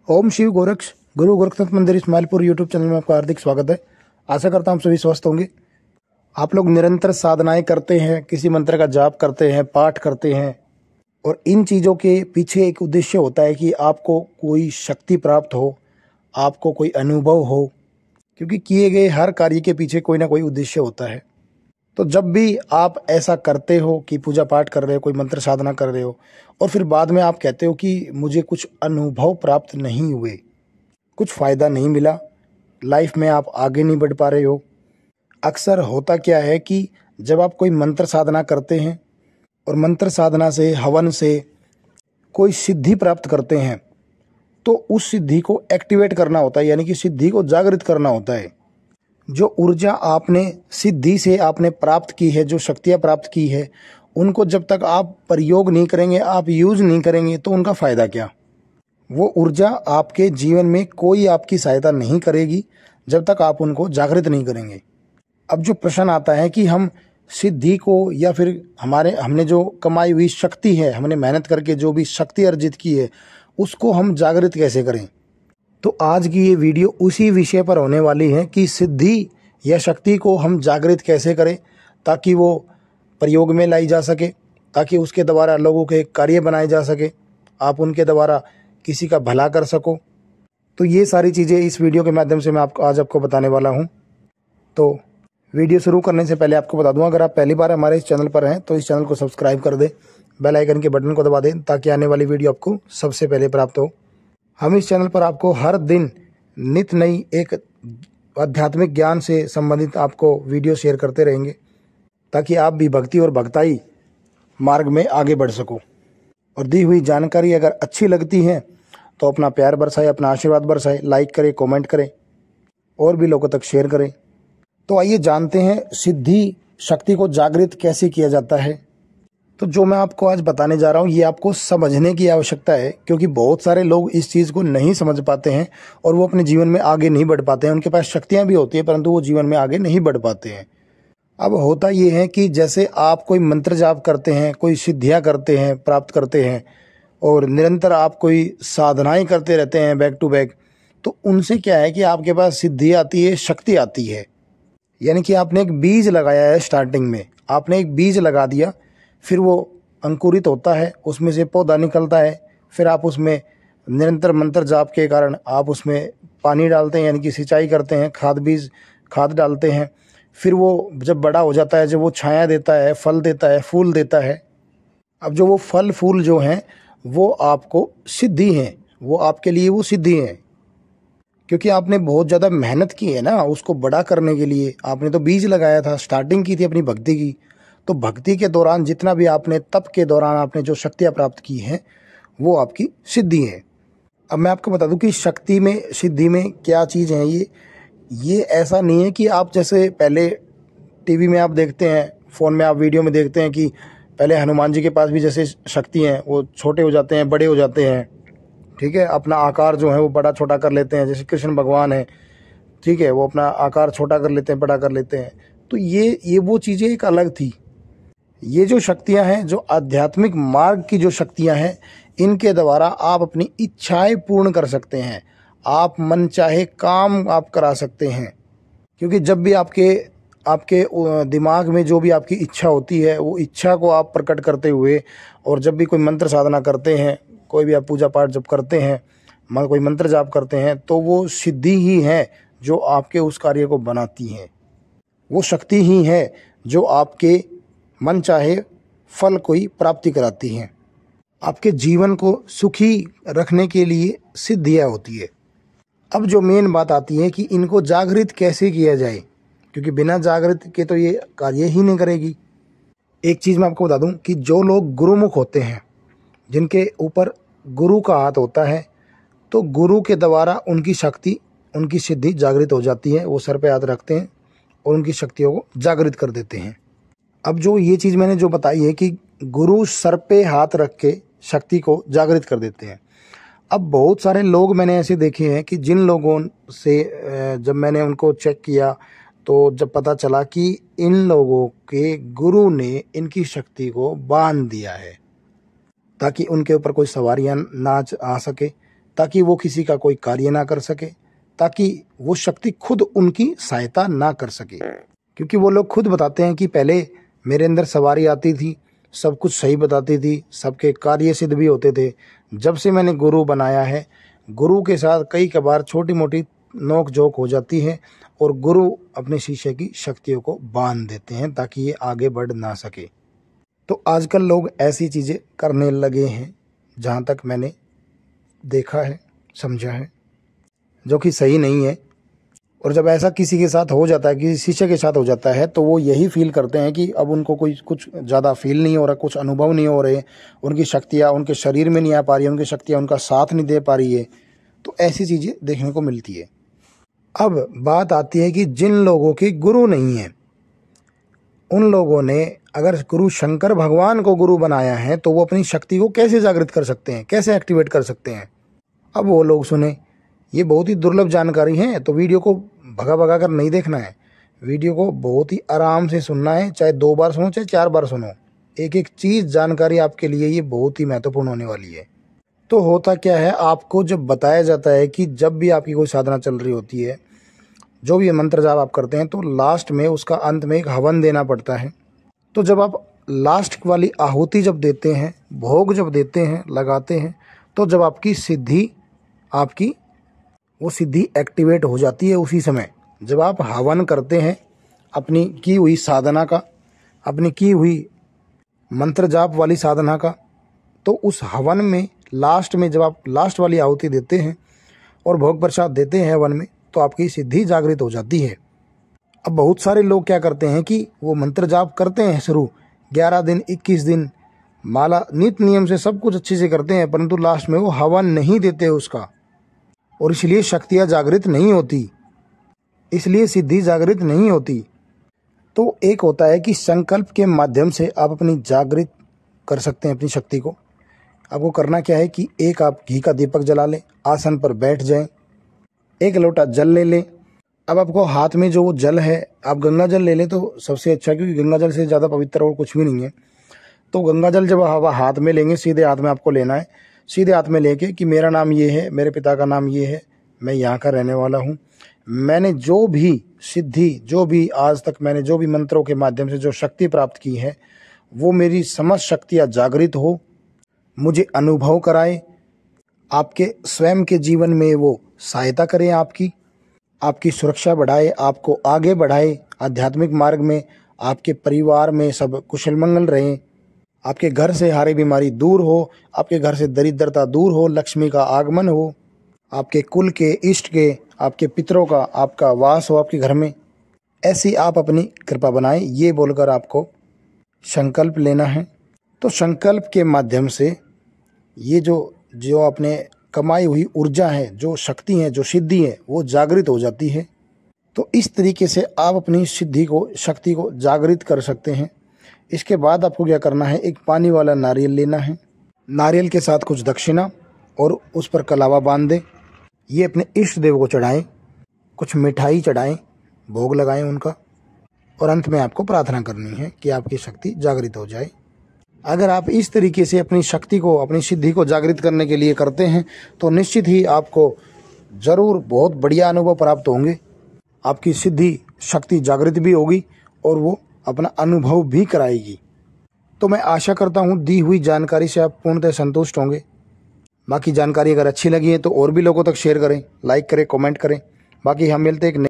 ओम शिव गोरक्ष गुरु गोरखनाथ मंदिर Ismailpur YouTube channel में आपका हार्दिक स्वागत है। आशा करता हूँ सभी स्वस्थ होंगे। आप लोग निरंतर साधनाएं करते हैं, किसी मंत्र का जाप करते हैं, पाठ करते हैं, और इन चीज़ों के पीछे एक उद्देश्य होता है कि आपको कोई शक्ति प्राप्त हो, आपको कोई अनुभव हो, क्योंकि किए गए हर कार्य के पीछे कोई ना कोई उद्देश्य होता है। तो जब भी आप ऐसा करते हो कि पूजा पाठ कर रहे हो, कोई मंत्र साधना कर रहे हो, और फिर बाद में आप कहते हो कि मुझे कुछ अनुभव प्राप्त नहीं हुए, कुछ फ़ायदा नहीं मिला, लाइफ में आप आगे नहीं बढ़ पा रहे हो। अक्सर होता क्या है कि जब आप कोई मंत्र साधना करते हैं और मंत्र साधना से, हवन से कोई सिद्धि प्राप्त करते हैं, तो उस सिद्धि को एक्टिवेट करना होता है, यानी कि सिद्धि को जागृत करना होता है। जो ऊर्जा आपने सिद्धि से आपने प्राप्त की है, जो शक्तियाँ प्राप्त की है, उनको जब तक आप प्रयोग नहीं करेंगे, आप यूज़ नहीं करेंगे, तो उनका फ़ायदा क्या। वो ऊर्जा आपके जीवन में कोई आपकी सहायता नहीं करेगी जब तक आप उनको जागृत नहीं करेंगे। अब जो प्रश्न आता है कि हम सिद्धि को या फिर हमने जो कमाई हुई शक्ति है, हमने मेहनत करके जो भी शक्ति अर्जित की है, उसको हम जागृत कैसे करें। तो आज की ये वीडियो उसी विषय पर होने वाली है कि सिद्धि या शक्ति को हम जागृत कैसे करें ताकि वो प्रयोग में लाई जा सके, ताकि उसके द्वारा लोगों के कार्य बनाए जा सके, आप उनके द्वारा किसी का भला कर सको। तो ये सारी चीज़ें इस वीडियो के माध्यम से मैं आज आपको बताने वाला हूँ। तो वीडियो शुरू करने से पहले आपको बता दूँ, अगर आप पहली बार हमारे इस चैनल पर हैं तो इस चैनल को सब्सक्राइब कर दें, बेल आइकन के बटन को दबा दें ताकि आने वाली वीडियो आपको सबसे पहले प्राप्त हो। हम इस चैनल पर आपको हर दिन नित नई एक आध्यात्मिक ज्ञान से संबंधित आपको वीडियो शेयर करते रहेंगे ताकि आप भी भक्ति और भक्ताई मार्ग में आगे बढ़ सको। और दी हुई जानकारी अगर अच्छी लगती है तो अपना प्यार बरसाएं, अपना आशीर्वाद बरसाएं, लाइक करें, कमेंट करें और भी लोगों तक शेयर करें। तो आइए जानते हैं सिद्धि शक्ति को जागृत कैसे किया जाता है। तो जो मैं आपको आज बताने जा रहा हूँ, ये आपको समझने की आवश्यकता है, क्योंकि बहुत सारे लोग इस चीज़ को नहीं समझ पाते हैं और वो अपने जीवन में आगे नहीं बढ़ पाते हैं। उनके पास शक्तियाँ भी होती है परंतु वो जीवन में आगे नहीं बढ़ पाते हैं। अब होता ये है कि जैसे आप कोई मंत्र जाप करते हैं, कोई सिद्धियाँ करते हैं, प्राप्त करते हैं, और निरंतर आप कोई साधनाएँ करते रहते हैं बैक टू बैक, तो उनसे क्या है कि आपके पास सिद्धि आती है, शक्ति आती है। यानी कि आपने एक बीज लगाया है, स्टार्टिंग में आपने एक बीज लगा दिया, फिर वो अंकुरित होता है, उसमें से पौधा निकलता है, फिर आप उसमें निरंतर मंत्र जाप के कारण आप उसमें पानी डालते हैं, यानी कि सिंचाई करते हैं, खाद डालते हैं। फिर वो जब बड़ा हो जाता है, जब वो छाया देता है, फल देता है, फूल देता है। अब जो वो फल फूल जो हैं वो आपको सिद्धि हैं, वो आपके लिए वो सिद्धि हैं, क्योंकि आपने बहुत ज़्यादा मेहनत की है ना उसको बड़ा करने के लिए। आपने तो बीज लगाया था, स्टार्टिंग की थी अपनी भक्ति की, तो भक्ति के दौरान जितना भी आपने, तप के दौरान आपने जो शक्तियाँ प्राप्त की हैं वो आपकी सिद्धि है। अब मैं आपको बता दूं कि शक्ति में, सिद्धि में क्या चीज़ है। ये ऐसा नहीं है कि आप जैसे पहले टीवी में आप देखते हैं, फ़ोन में आप वीडियो में देखते हैं कि पहले हनुमान जी के पास भी जैसे शक्ति हैं, वो छोटे हो जाते हैं, बड़े हो जाते हैं, ठीक है, अपना आकार जो है वो बड़ा छोटा कर लेते हैं। जैसे कृष्ण भगवान है, ठीक है, वो अपना आकार छोटा कर लेते हैं, बड़ा कर लेते हैं। तो ये वो चीज़ें एक अलग थी। ये जो शक्तियां हैं, जो आध्यात्मिक मार्ग की जो शक्तियां हैं, इनके द्वारा आप अपनी इच्छाएं पूर्ण कर सकते हैं, आप मन चाहे काम आप करा सकते हैं। क्योंकि जब भी आपके दिमाग में जो भी आपकी इच्छा होती है, वो इच्छा को आप प्रकट करते हुए, और जब भी कोई मंत्र साधना करते हैं, कोई भी आप पूजा पाठ जब करते हैं, कोई मंत्र जाप करते हैं, तो वो सिद्धि ही है जो आपके उस कार्य को बनाती है। वो शक्ति ही है जो आपके मन चाहे फल कोई प्राप्ति कराती हैं। आपके जीवन को सुखी रखने के लिए सिद्धियाँ होती है। अब जो मेन बात आती है कि इनको जागृत कैसे किया जाए, क्योंकि बिना जागृत के तो ये कार्य ही नहीं करेगी। एक चीज़ मैं आपको बता दूं कि जो लोग गुरुमुख होते हैं, जिनके ऊपर गुरु का हाथ होता है, तो गुरु के द्वारा उनकी शक्ति, उनकी सिद्धि जागृत हो जाती है। वो सर पे हाथ रखते हैं और उनकी शक्तियों को जागृत कर देते हैं। अब जो ये चीज़ मैंने जो बताई है कि गुरु सर पे हाथ रख के शक्ति को जागृत कर देते हैं। अब बहुत सारे लोग मैंने ऐसे देखे हैं कि जिन लोगों से जब मैंने उनको चेक किया तो जब पता चला कि इन लोगों के गुरु ने इनकी शक्ति को बांध दिया है ताकि उनके ऊपर कोई सवारियां ना आ सके, ताकि वो किसी का कोई कार्य ना कर सके, ताकि वो शक्ति खुद उनकी सहायता ना कर सके। क्योंकि वो लोग खुद बताते हैं कि पहले मेरे अंदर सवारी आती थी, सब कुछ सही बताती थी, सबके कार्य सिद्ध भी होते थे। जब से मैंने गुरु बनाया है, गुरु के साथ कई कबार छोटी मोटी नोक झोंक हो जाती है और गुरु अपने शिष्य की शक्तियों को बांध देते हैं ताकि ये आगे बढ़ ना सके। तो आजकल लोग ऐसी चीज़ें करने लगे हैं, जहाँ तक मैंने देखा है, समझा है, जो कि सही नहीं है। और जब ऐसा किसी के साथ हो जाता है, किसी शिष्य के साथ हो जाता है, तो वो यही फील करते हैं कि अब उनको कोई कुछ ज़्यादा फील नहीं हो रहा, कुछ अनुभव नहीं हो रहे, उनकी शक्तियाँ उनके शरीर में नहीं आ पा रही है, उनकी शक्तियाँ उनका साथ नहीं दे पा रही है। तो ऐसी चीज़ें देखने को मिलती है। अब बात आती है कि जिन लोगों के गुरु नहीं है, उन लोगों ने अगर गुरु शंकर भगवान को गुरु बनाया है तो वो अपनी शक्ति को कैसे जागृत कर सकते हैं, कैसे एक्टिवेट कर सकते हैं। अब वो लोग सुने, ये बहुत ही दुर्लभ जानकारी है, तो वीडियो को भगा भगा कर नहीं देखना है, वीडियो को बहुत ही आराम से सुनना है। चाहे 2 बार सुनो, चाहे 4 बार सुनो, एक एक चीज़ जानकारी आपके लिए ये बहुत ही महत्वपूर्ण होने वाली है। तो होता क्या है, आपको जब बताया जाता है कि जब भी आपकी कोई साधना चल रही होती है, जो भी मंत्र जाप आप करते हैं, तो लास्ट में उसका अंत में एक हवन देना पड़ता है। तो जब आप लास्ट वाली आहुति जब देते हैं, भोग जब देते हैं, लगाते हैं, तो जब आपकी सिद्धि, आपकी वो सिद्धि एक्टिवेट हो जाती है उसी समय। जब आप हवन करते हैं अपनी की हुई साधना का, अपनी की हुई मंत्र जाप वाली साधना का, तो उस हवन में लास्ट में जब आप लास्ट वाली आहुति देते हैं और भोग प्रसाद देते हैं हवन में, तो आपकी सिद्धि जागृत हो जाती है। अब बहुत सारे लोग क्या करते हैं कि वो मंत्र जाप करते हैं शुरू 11 दिन 21 दिन, माला नित्य नियम से सब कुछ अच्छे से करते हैं, परंतु लास्ट में वो हवन नहीं देते उसका, और इसलिए शक्तियाँ जागृत नहीं होती, इसलिए सिद्धि जागृत नहीं होती। तो एक होता है कि संकल्प के माध्यम से आप अपनी जागृत कर सकते हैं अपनी शक्ति को। आपको करना क्या है कि एक आप घी का दीपक जला लें, आसन पर बैठ जाएं, एक लोटा जल ले लें। अब आपको हाथ में जो वो जल है, आप गंगा जल ले लें तो सबसे अच्छा, क्योंकि गंगा जल से ज़्यादा पवित्र और कुछ भी नहीं है। तो गंगा जल जब आप हाथ में लेंगे, सीधे हाथ में आपको लेना है, सीधे हाथ में लेके कि मेरा नाम ये है, मेरे पिता का नाम ये है, मैं यहाँ का रहने वाला हूँ, मैंने जो भी सिद्धि, जो भी आज तक मैंने जो भी मंत्रों के माध्यम से जो शक्ति प्राप्त की है, वो मेरी समस्त शक्तियाँ जागृत हो, मुझे अनुभव कराए, आपके स्वयं के जीवन में वो सहायता करें, आपकी सुरक्षा बढ़ाए, आपको आगे बढ़ाए आध्यात्मिक मार्ग में, आपके परिवार में सब कुशल मंगल रहें, आपके घर से हारी बीमारी दूर हो, आपके घर से दरिद्रता दूर हो, लक्ष्मी का आगमन हो, आपके कुल के, इष्ट के, आपके पितरों का आपका वास हो आपके घर में। ऐसी आप अपनी कृपा बनाएं, ये बोलकर आपको संकल्प लेना है। तो संकल्प के माध्यम से ये जो अपने कमाई हुई ऊर्जा है, जो शक्ति है, जो सिद्धि है, वो जागृत हो जाती है। तो इस तरीके से आप अपनी सिद्धि को, शक्ति को जागृत कर सकते हैं। इसके बाद आपको क्या करना है, एक पानी वाला नारियल लेना है, नारियल के साथ कुछ दक्षिणा और उस पर कलावा बांध दें। ये अपने इष्ट देव को चढ़ाएं, कुछ मिठाई चढ़ाएं, भोग लगाएं उनका, और अंत में आपको प्रार्थना करनी है कि आपकी शक्ति जागृत हो जाए। अगर आप इस तरीके से अपनी शक्ति को, अपनी सिद्धि को जागृत करने के लिए करते हैं, तो निश्चित ही आपको ज़रूर बहुत बढ़िया अनुभव प्राप्त होंगे। आपकी सिद्धि शक्ति जागृत भी होगी और वो अपना अनुभव भी कराएगी। तो मैं आशा करता हूँ दी हुई जानकारी से आप पूर्णतः संतुष्ट होंगे। बाकी जानकारी अगर अच्छी लगी है तो और भी लोगों तक शेयर करें, लाइक करें, कमेंट करें। बाकी हम मिलते हैं एक